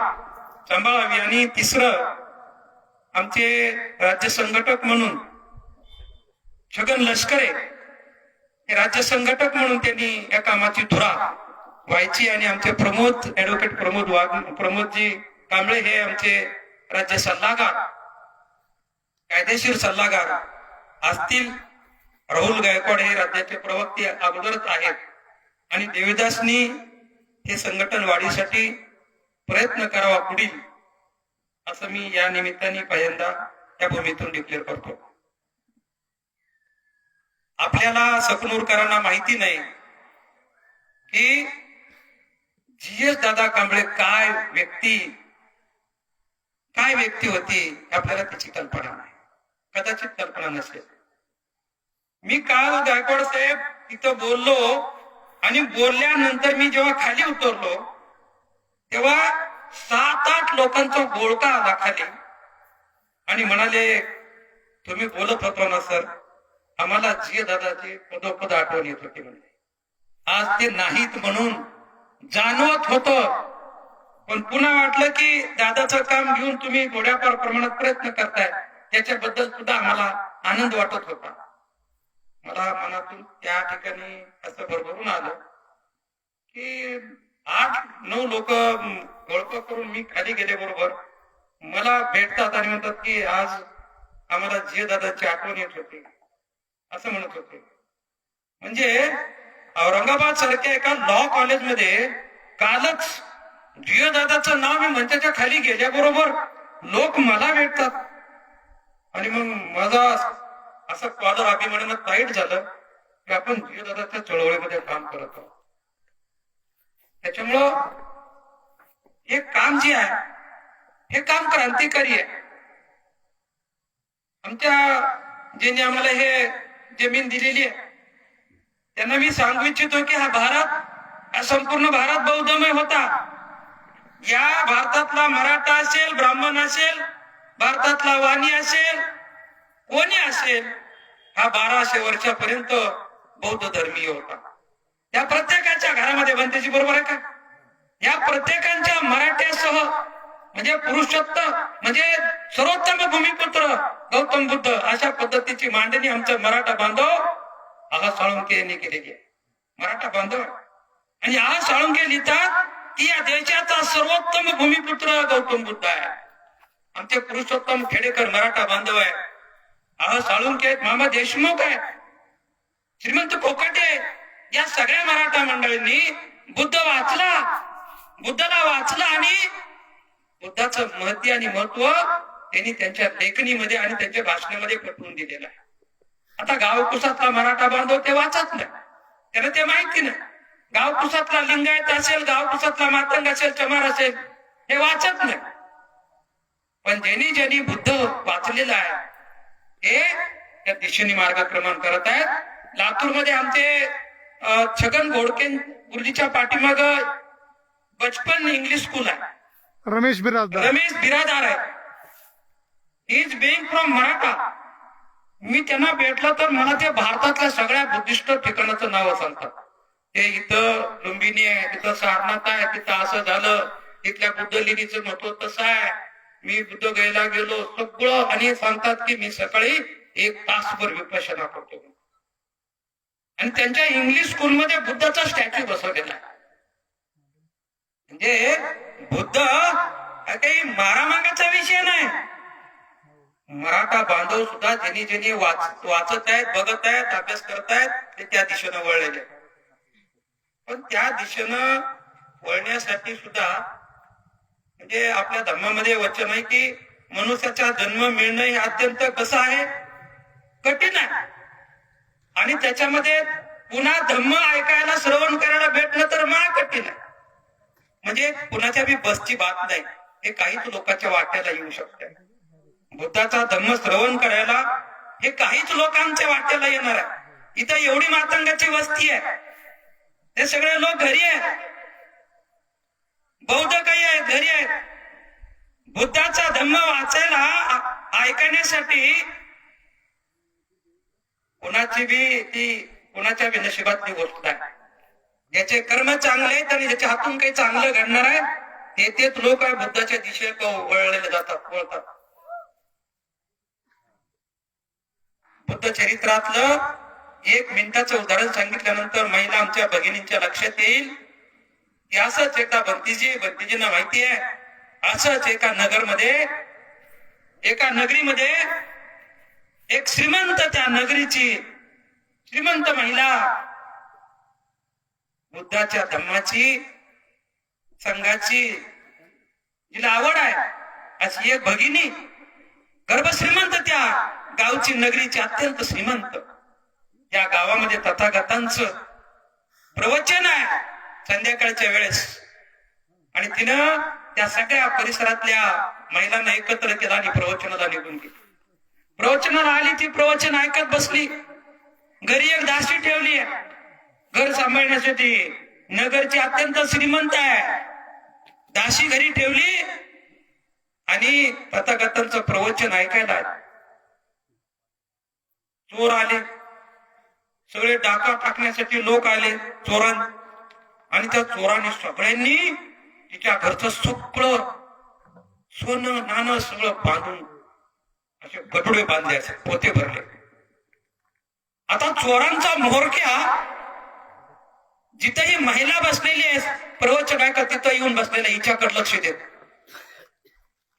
सांभाळावी. आणि तिसरं, आमचे राज्य संघटक म्हणून छगन लष्करे हे राज्य संघटक म्हणून त्यांनी या कामाची धुरा व्हायची. आणि आमचे ऍडव्होकेट प्रमोदजी कांबळे हे आमचे राज्य सल्लागार, कायदेशीर सल्लागार असतील. राहुल गायकवाड हे राज्याचे प्रवक्ते अगोदरच आहेत. आणि देवीदासनी हे संघटन वाढीसाठी प्रयत्न करावा पुढील, असं मी या निमित्ताने पहिल्यांदा या भूमीतून डिक्लेअर करतो. आपल्याला सकनूरकरांना माहिती नाही की GS दादा कांबळे काय व्यक्ती होती, आपल्याला त्याची कल्पना नाही, कदाचित कल्पना नसेल. मी काल गायकवाड साहेब तिथं बोललो आणि बोलल्यानंतर मी जेव्हा खाली उतरलो तेव्हा 7-8 लोकांचा गोळका आला खाली आणि म्हणाले, तुम्ही बोलत होतो ना सर, आम्हाला GS दादाचे पदोपद आठवण येत होती म्हणजे. आज ते नाहीत म्हणून जाणवत होतं, पण पुन्हा वाटलं की दादाचं काम घेऊन तुम्ही थोड्याफार प्रमाणात प्रयत्न करताय, त्याच्याबद्दल सुद्धा आम्हाला आनंद वाटत होता. मला मनातून त्या ठिकाणी असं भरभरून आलं की 8-9 लोक ओळख करून मी खाली गेल्याबरोबर मला भेटतात आणि म्हणतात की आज आम्हाला GS दादाची आठवण येत होती, असं म्हणत होते. म्हणजे औरंगाबाद सारख्या एका लॉ कॉलेजमध्ये कालच GS दादाचं नाव मी मंचाच्या खाली गेल्याबरोबर लोक मला भेटतात. आणि मग माझा असं कॉलर अभिमानानं टाईट झालं की आपण GS दादाच्या चळवळीमध्ये काम करत आहोत. त्याच्यामुळं हे काम जे आहे हे काम क्रांतिकारी आहे. आमच्या ज्यांनी आम्हाला हे जमीन दिलेली आहे त्यांना मी सांगू इच्छितो की हा संपूर्ण भारत बौद्धमय होता. या भारतातला मराठा असेल, ब्राह्मण असेल, भारतातला वाणी असेल, कोणी असेल, हा 1200 वर्षापर्यंत बौद्ध धर्मीय होता. या प्रत्येकाच्या घरामध्ये बनतेची बरोबर आहे का? या प्रत्येकाच्या मराठ्यासह म्हणजे पुरुषोत्तम म्हणजे सर्वोत्तम भूमिपुत्र गौतम बुद्ध अशा पद्धतीची मांडणी आमचा मराठा बांधव आहा साळुंके यांनी केलेली आहे. मराठा बांधव आणि आहा साळुंके लिहितात की या देशाचा सर्वोत्तम भूमिपुत्र गौतम बुद्ध आहे. आमचे पुरुषोत्तम खेडेकर मराठा बांधव आहे. आहा साळुंके आहेत, मामा देशमुख आहे, श्रीमंत कोकाटे आहेत. या सगळ्या मराठा मंडळींनी बुद्धाला वाचला आणि बुद्धाचं महती आणि महत्व त्यांनी त्यांच्या लेखणीमध्ये आणि त्यांच्या भाषणामध्ये पटवून दिलेलं आहे. आता गावकुसातला मराठा बांधव ते वाचत नाही, त्याला ते माहिती नाही. गावकुसातला लिंगायत असेल, गावकुसातला मातंग असेल, चमार असेल, हे वाचत नाही. पण ज्यांनी बुद्ध वाचलेला आहे हे त्या दिशेने मार्गक्रमण करत आहेत. लातूरमध्ये आमचे छगन घोडके गुरुजीच्या पाठीमाग बचपन इंग्लिश स्कूल आहे. रमेश बिरादार आहे. Is being from Maratha. मी त्यांना भेटलं तर मला ते भारतातल्या सगळ्या बुद्धिस्ट ठिकाणाचं नाव सांगतात. ते इथं लुंबिनी आहे, तिथं सारनाथ आहे, तिथं असं झालं, इथल्या बुद्ध लिनीचं महत्व तसं आहे, मी बुद्ध गयला गेलो, सगळं. आणि सांगतात की मी सकाळी 1 तासभर विपश्यना करतो. आणि त्यांच्या इंग्लिश स्कूलमध्ये बुद्धाचा स्टॅच्यू बसवलेला आहे. म्हणजे बुद्ध हा काही मारामागाचा विषय नाही. मराठा बांधव सुद्धा ज्यांनी वाचत आहेत, बघत आहेत, अभ्यास करतायत, ते त्या दिशेनं वळलेले. पण त्या दिशेनं वळण्यासाठी सुद्धा म्हणजे आपल्या धर्मामध्ये वचन आहे की मनुष्याचा जन्म मिळणं हे अत्यंत कसं आहे, कठीण आहे. आणि त्याच्यामध्ये पुन्हा धम्म ऐकायला, श्रवण करायला भेटणं तर मा कठीण आहे. म्हणजे कुणाच्या बी बसची बात नाही, हे काहीच लोकांच्या वाट्याला येऊ शकते. बुद्धाचा धम्म श्रवण करायला हे काहीच लोकांच्या वाट्याला येणार आहे. इथं एवढी मातंगाची वस्ती आहे, ते सगळे लोक घरी आहेत, बौद्ध काही आहेत घरी आहेत. बुद्धाचा धम्म वाचायला ऐकण्यासाठी कुणाची बी ती कुणाच्या बी नशिबातली गोष्ट आहे. ज्याचे कर्म चांगले आहेत आणि ज्याच्या हातून काही चांगलं घडणार आहे तेच लोक आहे बुद्धाच्या दिशेत वळलेले वळतात. बुद्ध चरित्रातलं 1 मिनिटाचं उदाहरण सांगितल्यानंतर महिला आमच्या भगिनींच्या लक्षात येईल की असंच एका बंतीजींना माहिती आहे, असंच एका नगरीमध्ये एक श्रीमंत, त्या नगरीची श्रीमंत महिला बुद्धाच्या धम्माची संघाची जिला आवड आहे अशी एक भगिनी, गर्भश्रीमंत, त्या गावची नगरीची अत्यंत श्रीमंत. त्या गावामध्ये तथागतांचं प्रवचन आहे संध्याकाळच्या वेळेस, आणि तिनं त्या सगळ्या परिसरातल्या महिलांना एकत्र केला आणि प्रवचनाला निघून गेली. प्रवचनाला आली, ती प्रवचन ऐकत बसली. घरी एक दासी ठेवली आहे घर सांभाळण्यासाठी. नगरची अत्यंत श्रीमंत आहे, दासी घरी ठेवली आणि तथागतांचं प्रवचन ऐकायला. चोर आले, सगळे डाका टाकण्यासाठी लोक आले चोरां, आणि त्या चोराने सगळ्यांनी तिच्या घरचं सगळं सोनं नाणं सगळं बांधून असे गटुडे बांधले, असे पोते भरले. आता चोरांचा म्होरक्या जिथेही महिला बसलेली आहे प्रवचन ऐकत तिथं येऊन बसलेला हिच्याकडे लक्ष देत.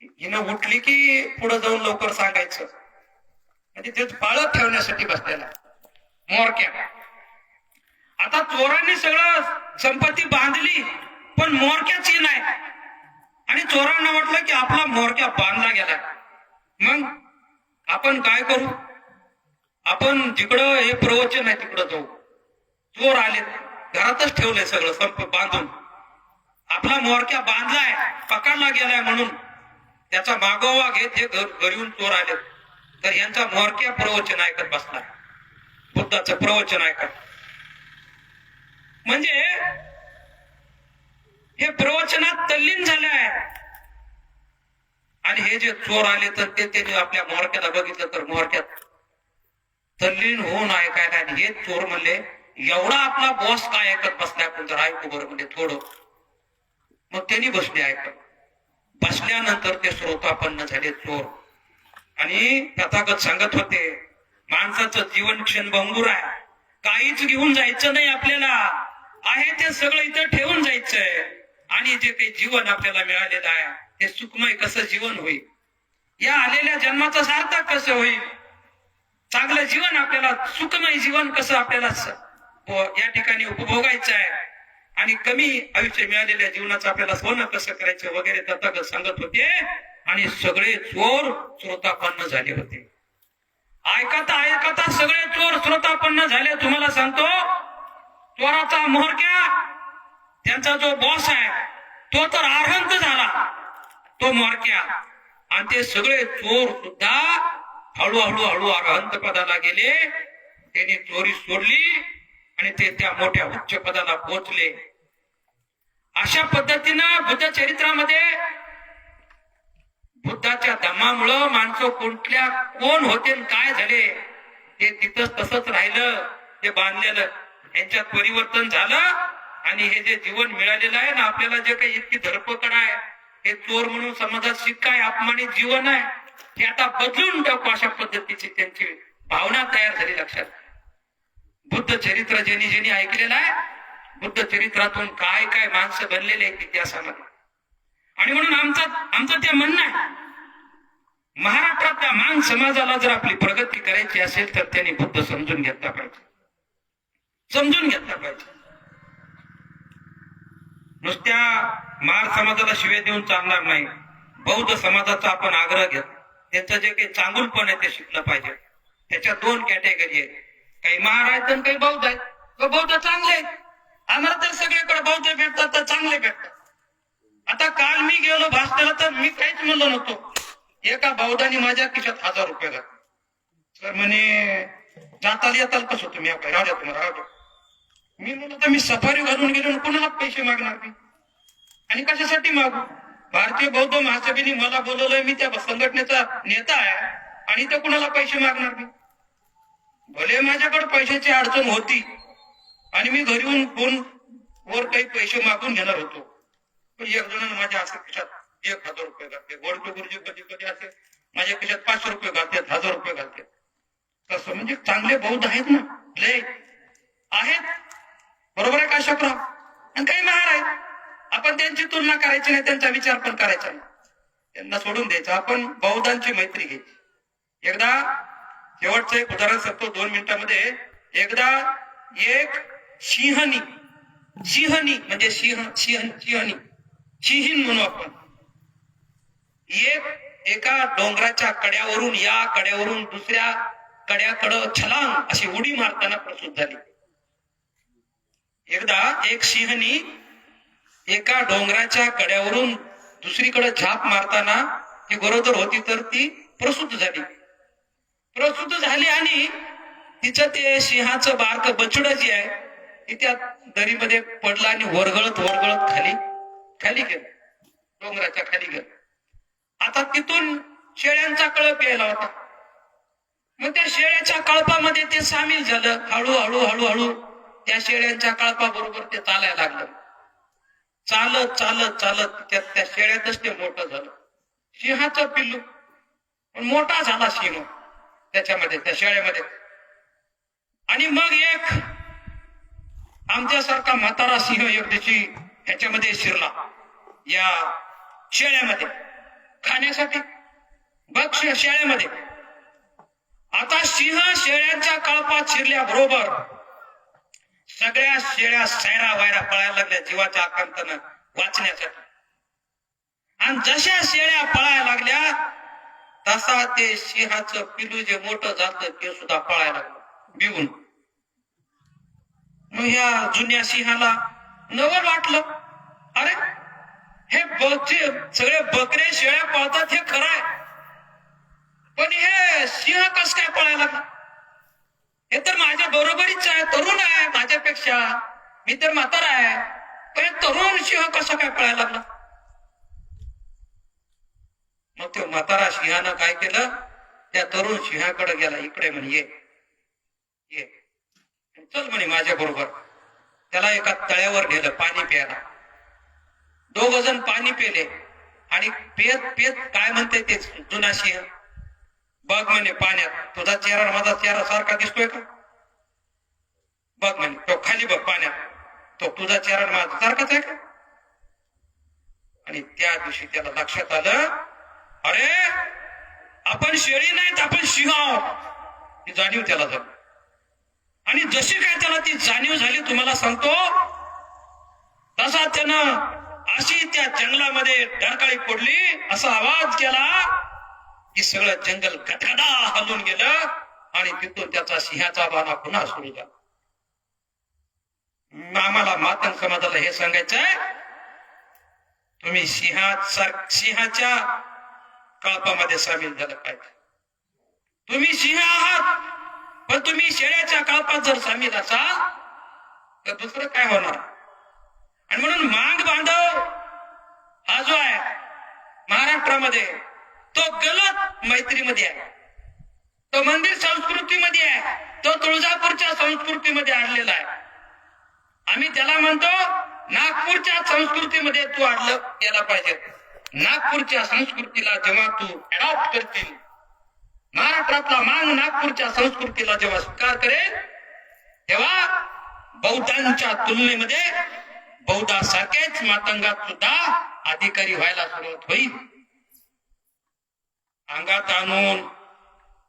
हिनं उठली की पुढे जाऊन लवकर सांगायचं, म्हणजे ते पाळत ठेवण्यासाठी बसलेला म्होरक्या. आता चोरांनी सगळं संपत्ती बांधली पण म्होरक्याची नाही, आणि चोरांना वाटलं की आपला म्होरक्या बांधला गेला. मग आपण काय करू, आपण जिकडं हे प्रवचन आहे तिकडं जाऊ. चोर आले, घरातच ठेवलंय सगळं संप बांधून, आपला म्होरक्या बांधलाय, पकडला गेलाय म्हणून त्याचा मागोवा घेत हे घरी येऊन चोर आले. तर यांचा म्होरक्या प्रवचन ऐकत बसला, बुद्धाचं प्रवचन ऐकत. म्हणजे हे प्रवचनात तल्लीन झाले आहे. आणि हे जे चोर आले तर त्यांनी आपल्या म्होरक्याला बघितलं तर म्होरक्यात तल्लीन होऊन ऐकायला. आणि हे चोर म्हणले एवढा आपला बॉस काय ऐकत बसला, आपण जर ऐकू बरं म्हणजे थोडं. मग त्यांनी बसले ऐकत. बसल्यानंतर ते श्रोतापन्न झाले चोर. आणि तथागत सांगत होते माणसाचं जीवन क्षणभंगूर आहे, काहीच घेऊन जायचं नाही आपल्याला, आहे ते सगळं इथं ठेवून जायचंय. आणि जे काही जीवन आपल्याला मिळालेलं आहे ते सुखमय कसं जीवन होईल, या आलेल्या जन्माचं सार्थक कसं होईल, चांगलं जीवन आपल्याला, सुखमय जीवन कसं आपल्याला या ठिकाणी उपभोगायचं आहे, आणि कमी आयुष्य मिळालेल्या जीवनाचं आपल्याला सोनं कसं करायचं वगैरे तथागत सांगत होते. आणि सगळे चोर श्रोतापन्न झाले होते. ऐकता ऐकता सगळे चोर श्रोतापन्न झाले. तुम्हाला सांगतो, चोराचा म्होरक्या, त्यांचा जो बॉस आहे तो तर अरहंत झाला, तो म्होरक्या. आणि ते सगळे चोर सुद्धा हळूहळू अरहंत पदाला गेले. त्यांनी चोरी सोडली आणि ते त्या मोठ्या उच्च पदाला पोहोचले. अशा पद्धतीनं बुद्ध चरित्रामध्ये बुद्धाच्या धम्मामुळं माणसं कोण होते काय झाले ते तिथंच तसंच राहिलं. ते बांधलेलं यांच्यात परिवर्तन झालं. आणि हे जे जीवन मिळालेलं आहे ना आपल्याला, जे काही इतकी धडपकड आहे, हे चोर म्हणून समाजात शिक्का आहे, अपमानित जीवन आहे, ते आता बदलून टाकू अशा पद्धतीची त्यांची भावना तयार झाली. लक्षात, बुद्ध चरित्र ज्यांनी ऐकलेलं आहे, बुद्ध चरित्रातून काय काय माणसं बनलेले आहेत इतिहासामध्ये. आणि म्हणून आमचं ते म्हणणं आहे, महाराष्ट्रातल्या मान समाजाला जर आपली प्रगती करायची असेल तर त्यांनी बुद्ध समजून घेतला पाहिजे. नुसत्या महार समाजाला शिव्या देऊन चालणार नाही. बौद्ध समाजाचा आपण आग्रह घेत, त्यांचं जे काही चांगुलपण आहे ते शिकलं पाहिजे. त्याच्या 2 कॅटेगरी आहेत, काही महार आहेत आणि काही बौद्ध आहेत. बौद्ध चांगले आहेत, आम्हाला तर सगळीकडे बौद्ध भेटतात तर चांगले भेटतात. आता काल मी गेलो भाषणाला तर मी काहीच म्हणलो नव्हतो. एका बौद्धाने माझ्या खिशात 1000 रुपये घातले. तर म्हणे जाताल येताल कसं तुम्ही, राहू द्या तुम्हाला, राहू द्या. मी म्हणलो तर मी सफारी घालून गेलो, कुणाला पैसे मागणार मी, आणि कशासाठी मागू. भारतीय बौद्ध महासभेने मला बोलवलंय, मी त्या संघटनेचा नेता आहे, आणि ते कुणाला पैसे मागणार मी. भले माझ्याकडे पैशाची अडचण होती आणि मी घरी येऊन फोन वर काही पैसे मागून घेणार होतो, पण एक जणांना माझ्या असं खिशात 1,000 रुपये घालते, गोडके गुरुजी कधी कधी असे माझ्या खिशात 500 रुपये घालतात, 1,000 रुपये घालतात. तसं म्हणजे चांगले बौद्ध आहेत ना, लय आहेत, बरोबर आहे का अशोकराव? आणि काही महार आहेत, आपण त्यांची तुलना करायची नाही, त्यांचा विचार पण करायचा नाही, त्यांना सोडून द्यायचं. आपण बौद्धांची मैत्री घ्यायची. एकदा शेवटचं एक उदाहरण सांगतो 2 मिनिटांमध्ये. एकदा एक सिंहनी म्हणजे सिंहीण म्हणू आपण, एका डोंगराच्या कड्यावरून या कड्यावरून दुसऱ्या कड्याकडं छलांग अशी उडी मारताना प्रसूत झाली. एकदा एक सिंहनी एका डोंगराच्या कड्यावरून दुसरीकडे झाप मारताना ती गरोदर होती, तर ती प्रसूत झाली आणि तिचं ते सिंहाचं बारक बछड जे आहे ते त्या दरीमध्ये पडलं आणि वरगळत खाली गेलं, डोंगराच्या खाली गेलं. आता तिथून शेळ्यांचा कळप यायला होता. मग त्या शेळ्याच्या कळपामध्ये ते सामील झालं. हळूहळू त्या शेळ्यांच्या कळपाबरोबर ते चालायला लागलं. चालत त्या शेळ्यातच ते मोठं झालं. सिंहाचं पिल्लू पण मोठा झाला सिंह त्याच्यामध्ये, त्या शेळ्यामध्ये. आणि मग एक आमच्यासारखा म्हातारा सिंह एक दिवशी ह्याच्यामध्ये शिरला, या शेळ्यामध्ये खाण्यासाठी, बघ शेळ्यामध्ये. आता सिंह शेळ्यांच्या कळपात शिरल्याबरोबर सगळ्या शेळ्या सैरा वायरा पळायला लागल्या जीवाच्या आकांतानं वाचण्यासाठी. आणि जशा शेळ्या पळायला लागल्या तसा ते सिंहाचं पिलू जे मोठं झालं ते सुद्धा पळायला लागलं भिवून. मग ह्या जुन्या सिंहाला नवल वाटलं, अरे हे सगळे बकरे शेळ्या पळतात हे खरं आहे, पण हे सिंह कस काय पळायला लागला? हे तर माझ्या बरोबरीच आहे, तरुण आहे माझ्यापेक्षा, मी तर म्हातारा आहे, पण हे तरुण सिंह कसा काय पळायला लागला? मग ते म्हातारा सिंहानं काय केलं, त्या तरुण सिंहाकडे गेला. इकडे म्हणे ये चल म्हणे माझ्या बरोबर. त्याला एका तळ्यावर नेलं पाणी प्यायला. 2 जण पाणी पेले आणि पेत काय म्हणते ते जुना सिंह, बघ म्हणे पाण्यात तुझा चेहरा माझा चेहरा सारखा दिसतोय का? बघ म्हणे, तो खाली बघ पाण्यात, तो तुझा चेहरा माझा सारखाच आहे का? आणि त्या दिवशी त्याला लक्षात आलं, अरे आपण शेळी नाहीत, आपण सिंह आहोत. ती जाणीव त्याला झाली. आणि जशी काय त्याला ती जाणीव झाली तुम्हाला सांगतो, तसा त्यानं अशी त्या जंगलामध्ये डरकाळी पडली, असा आवाज केला की सगळं जंगल गडगडा हलून गेलं आणि तिथून त्याचा सिंहाचा बाणा पुन्हा सुरू झाला. आम्हाला मातंग समाजाला हे सांगायचंय, तुम्ही सिंहाच्या कळपामध्ये सामील झालं पाहिजे. तुम्ही सिंह आहात, पण तुम्ही शेळ्याच्या कळपात जर सामील असाल तर दुसरं काय होणार? आणि म्हणून मांग बांधव हा जो आहे महाराष्ट्रामध्ये, तो गलत मैत्रीमध्ये आहे, तो मंदिर संस्कृतीमध्ये आहे, तो तुळजापूरच्या संस्कृतीमध्ये आणलेला आहे. आम्ही त्याला म्हणतो नागपूरच्या संस्कृतीमध्ये तू आणलं गेला पाहिजे. नागपूरच्या संस्कृतीला जेव्हा तू अडॉप्ट करतील, महाराष्ट्रातला मांग नागपूरच्या संस्कृतीला जेव्हा स्वीकार करेल, तेव्हा बौद्धांच्या तुलनेमध्ये बौद्धासारखेच मातंगात सुद्धा अधिकारी व्हायला सुरुवात होईल. अंगात आणून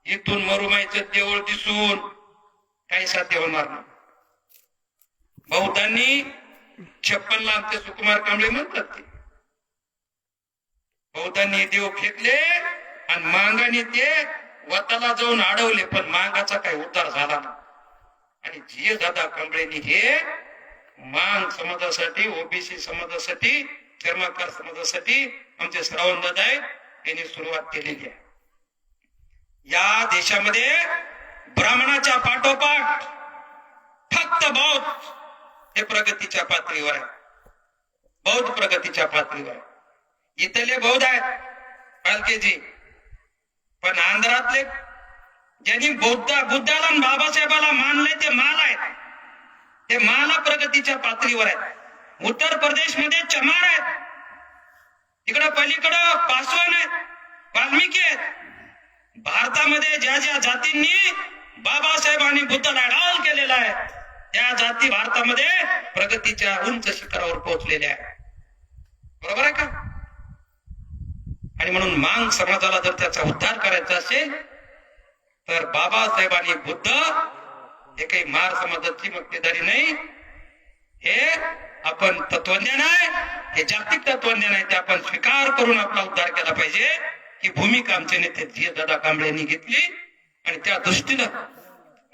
इथून मरुमाईचं देऊळ दिसून काही साध्य होणार नाही. बौद्धांनी 56 आमचे सुकुमार कांबळे म्हणतात ते, बौद्धांनी देव फेकले आणि मांगाने ते वताला जाऊन अडवले, पण मांगाचा काही उद्धार झाला नाही. आणि जी दादा कांबळेंनी हे मांग समाजासाठी, ओबीसी समाजासाठी, चर्मकार समाजासाठी आमचे श्रावण दादा आहेत यांनी सुरुवात केलेली आहे. या देशामध्ये ब्राह्मणाच्या पाठोपाठ फक्त बौद्ध हे प्रगतीच्या पातळीवर आहे. बौद्ध प्रगतीच्या पातळीवर आहे. इथले बौद्ध आहेत पालकेजी, पण आंध्रातले ज्यांनी बुद्धाला बाबासाहेबाला मानले ते माल आहेत, ते माला प्रगतीच्या पातळीवर आहेत. उत्तर प्रदेशमध्ये चमार आहेत, तिकडं पलीकडं पासवान आहेत, वाल्मिकी आहेत. भारतामध्ये ज्या ज्या जातींनी बाबासाहेबांनी बुद्धाला डाल केलेला आहे त्या जाती भारतामध्ये प्रगतीच्या उंच शिखरावर पोहोचलेल्या आहेत. बरोबर आहे का? आणि म्हणून मांग समाजाला जर त्याचा उद्धार करायचा असेल तर बाबासाहेबांनी बुद्ध हे काही महार समाजाची मक्तेदारी नाही, हे आपण तत्वज्ञान आहे, हे जागतिक तत्वज्ञान आहे, ते आपण स्वीकार करून आपला उद्धार केला पाहिजे. ही भूमिका आमचे नेते दादा कांबळे यांनी घेतली आणि त्या दृष्टीनं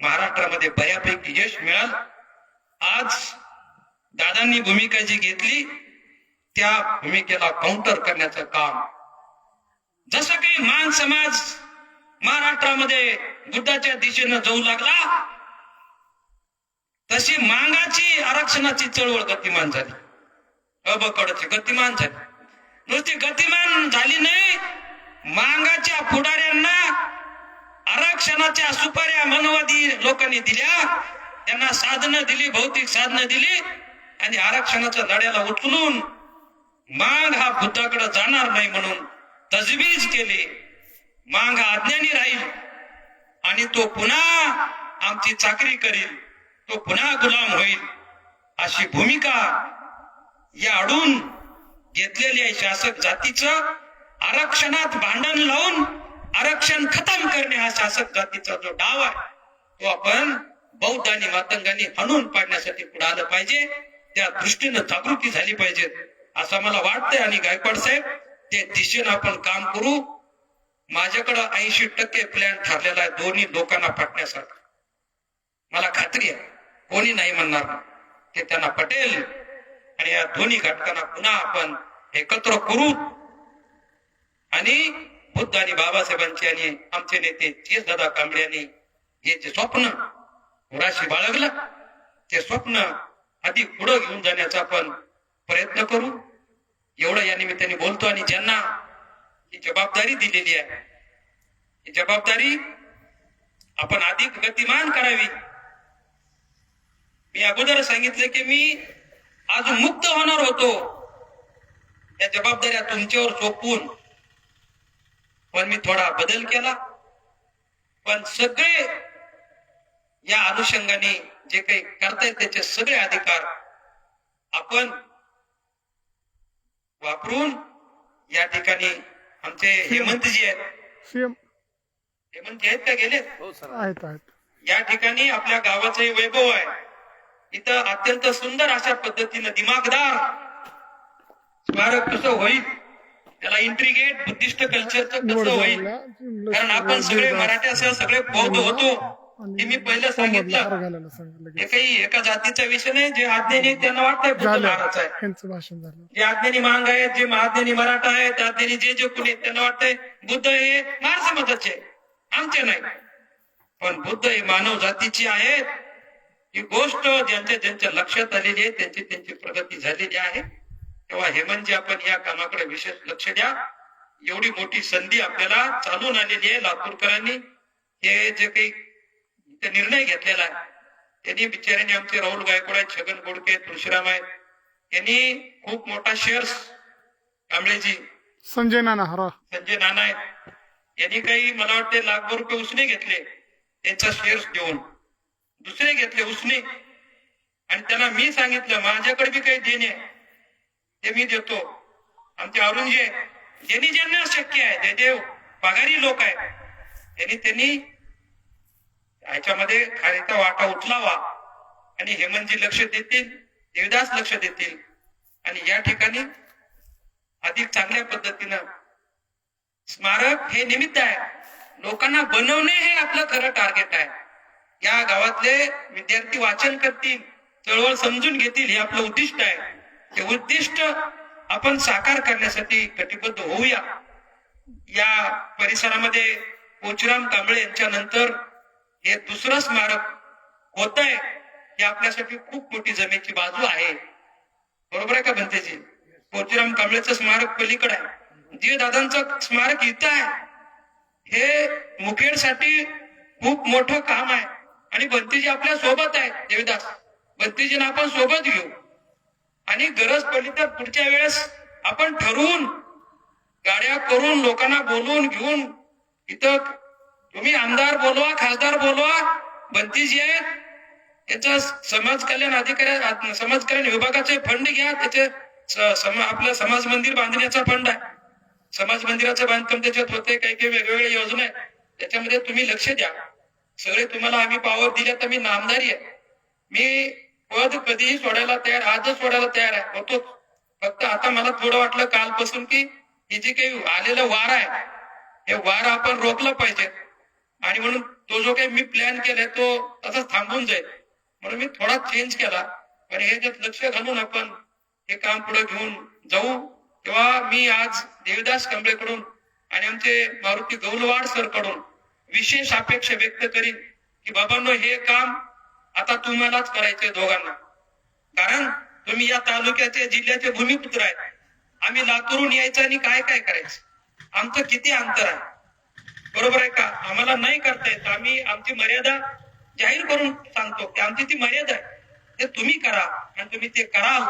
महाराष्ट्रामध्ये बऱ्यापैकी यश मिळालं. आज दादांनी भूमिका जी घेतली त्या भूमिकेला काउंटर करण्याचं काम, जसं काही मान समाज महाराष्ट्रामध्ये बुद्धाच्या दिशेनं जाऊ लागला तशी मांगाची आरक्षणाची चळवळ गतिमान झाली, अबकडची गतिमान झाली. नुसती गतिमान झाली नाही, मांगाच्या पुढाऱ्यांना आरक्षणाच्या सुपाऱ्या मनवादी लोकांनी दिल्या, त्यांना साधनं दिली, भौतिक साधनं दिली आणि आरक्षणाच्या लढ्याला उचलून मांग हा बुद्धाकडे जाणार नाही म्हणून तजवीज केली. मांग हा अज्ञानी राहील आणि तो पुन्हा आमची चाकरी करील, तो पुन्हा गुलाम होईल, अशी भूमिका या अडून घेतलेली आहे. शासक जातीचं आरक्षणात भांडण लावून आरक्षण खतम करणे हा शासक जातीचा जो डाव आहे तो आपण बौद्ध आणि मातंगांनी हाणून पाडण्यासाठी पुढे आलं पाहिजे. त्या दृष्टीनं जागृती झाली पाहिजे असं मला वाटतंय. आणि गायकवाड साहेब त्या दिशेनं आपण काम करू. माझ्याकडं 80% प्लॅन ठरलेला आहे दोन्ही लोकांना पटण्यासारखा. मला खात्री आहे कोणी नाही म्हणणार, ते त्यांना पटेल आणि या दोन्ही घटकांना पुन्हा आपण एकत्र करू. आणि बुद्ध आणि बाबासाहेबांचे आणि आमचे नेते दादा कांबळे यांनी हे जे स्वप्न उराशी बाळगलं ते स्वप्न अधिक पुढे घेऊन जाण्याचा आपण प्रयत्न करू. एवढं या निमित्ताने बोलतो. आणि ज्यांना ही जबाबदारी दिलेली आहे ही जबाबदारी आपण अधिक गतिमान करावी. मी अगोदर सांगितलं की मी आज मुक्त होणार होतो या जबाबदाऱ्या तुमच्यावर सोपवून, पण मी थोडा बदल केला. पण सगळे या अनुषंगाने जे काही करतायत त्याचे सगळे अधिकार आपण वापरून या ठिकाणी आमचे हेमंतजी आहेत, हेमंतजी आहेत का गेले? या ठिकाणी आपल्या गावाचंही वैभव आहे. इथं अत्यंत सुंदर अशा पद्धतीनं दिमागदार स्मारक कसं होईल, त्याला इंट्रिगेट बुद्धिस्ट कल्चरचं कसं होईल, कारण आपण सगळे मराठ्यासह सगळे बौद्ध होतो हे मी पहिलं सांगितलं. हे काही एका जातीचा विषय नाही. जे आज्ञानी त्यांना वाटतंय बुद्ध महाराज आहे, जे आज्ञानी मांग आहेत, जे आज्ञानी मराठा आहेत, आज्ञानी जे कुणी त्यांना वाटतंय बुद्ध हे महार समाजाचे, आमचे नाही. पण बुद्ध हे मानव जातीची आहेत. ही गोष्ट ज्यांच्या लक्षात आलेली आहे त्यांची प्रगती झालेली आहे. तेव्हा हेमंतजी आपण या कामाकडे विशेष लक्ष द्या. एवढी मोठी संधी आपल्याला चालून आलेली आहे. लातूरकरांनी हे जे काही निर्णय घेतलेला आहे त्यांनी बिचाऱ्यांनी आमचे राहुल गायकवाड आहेत, छगन गोडके, तुळशीराम आहेत, यांनी खूप मोठा शेअर्स, कांबळेजी, संजय नाना आहेत, यांनी काही मला वाटते लाखभर रुपये उसने घेतले त्यांचा शेअर्स देऊन, दुसरे घेतले उसने. आणि त्यांना मी सांगितलं माझ्याकडे बी काही देणे ते मी देतो. आमचे अरुणजी ज्यांना शक्य आहे ते पगारी लोक आहेत त्यांनी ह्याच्यामध्ये खारीचा वाटा उचलावा. आणि हेमंतजी लक्ष देतील, देवदास लक्ष देतील आणि या ठिकाणी अधिक चांगल्या पद्धतीनं स्मारक हे निमित्त आहे. लोकांना बनवणे हे आपलं खरं टार्गेट आहे. या गावातले विद्यार्थी वाचन करतील, चळवळ समजून घेतील, हे आपलं उद्दिष्ट आहे. हे उद्दिष्ट आपण साकार करण्यासाठी कटिबद्ध होऊया. या परिसरामध्ये पोचराम कांबळे यांच्या नंतर हे दुसरं स्मारक होत आहे. हे आपल्यासाठी खूप मोठी जमेची बाजू आहे. बरोबर आहे का भंतेजी? पोचराम कांबळेचं स्मारक पलीकडे आहे, जे दादांचं स्मारक इथं आहे. हे मुखेडसाठी खूप मोठं काम आहे. आणि भंतेजी आपल्या सोबत आहे. देवीदास भंतेजींना आपण सोबत घेऊ. आणि गरज पडली तर पुढच्या वेळेस आपण ठरवून गाड्या करून लोकांना बोलवून घेऊन इथं तुम्ही आमदार बोलवा, खासदार बोलवा, बंती जी आहेत याचा समाज कल्याण अधिकारी, समाज कल्याण विभागाचे फंड घ्या, त्याचे आपलं समाज मंदिर बांधण्याचा फंड आहे, समाज मंदिराचं बांधकाम त्याच्यात होते, काही काही वेगवेगळ्या योजना आहेत, त्याच्यामध्ये तुम्ही लक्ष द्या. सगळे तुम्हाला आम्ही पावर दिल्या तर मी नामदारी आहे, मी पद कधीही सोडायला तयार, आजच सोडायला तयार आहे, होतोच. फक्त आता मला थोडं वाटलं कालपासून की हे जे काही आलेलं वार आहे हे वार आपण रोखलं पाहिजे, आणि म्हणून तो जो काही मी प्लॅन केलाय तो तसाच थांबून जाईल, म्हणून मी थोडा चेंज केला. पण ह्याच्यात लक्ष घालून आपण हे काम पुढे घेऊन जाऊ. तेव्हा मी आज देवीदास कांबळेकडून आणि आमचे मारुती गौलवाड सर कडून विशेष अपेक्षा व्यक्त करीन की बाबांनो हे काम आता तुम्हालाच करायचंय दोघांना, कारण तुम्ही या तालुक्याचे जिल्ह्याचे भूमिपुत्र आहेत. आम्ही लातूरून यायचं आणि काय काय करायचं, आमचं किती अंतर आहे, बरोबर आहे का? आम्हाला नाही करता येत, आम्ही आमची मर्यादा जाहीर करून सांगतो की आमची ती मर्यादा आहे, ते तुम्ही करा आणि तुम्ही ते कराल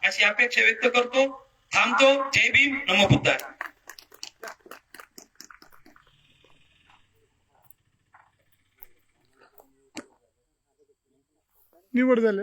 अशी अपेक्षा व्यक्त करतो. थांबतो. जय भीम, नमो बुद्धाय. निवड झाले.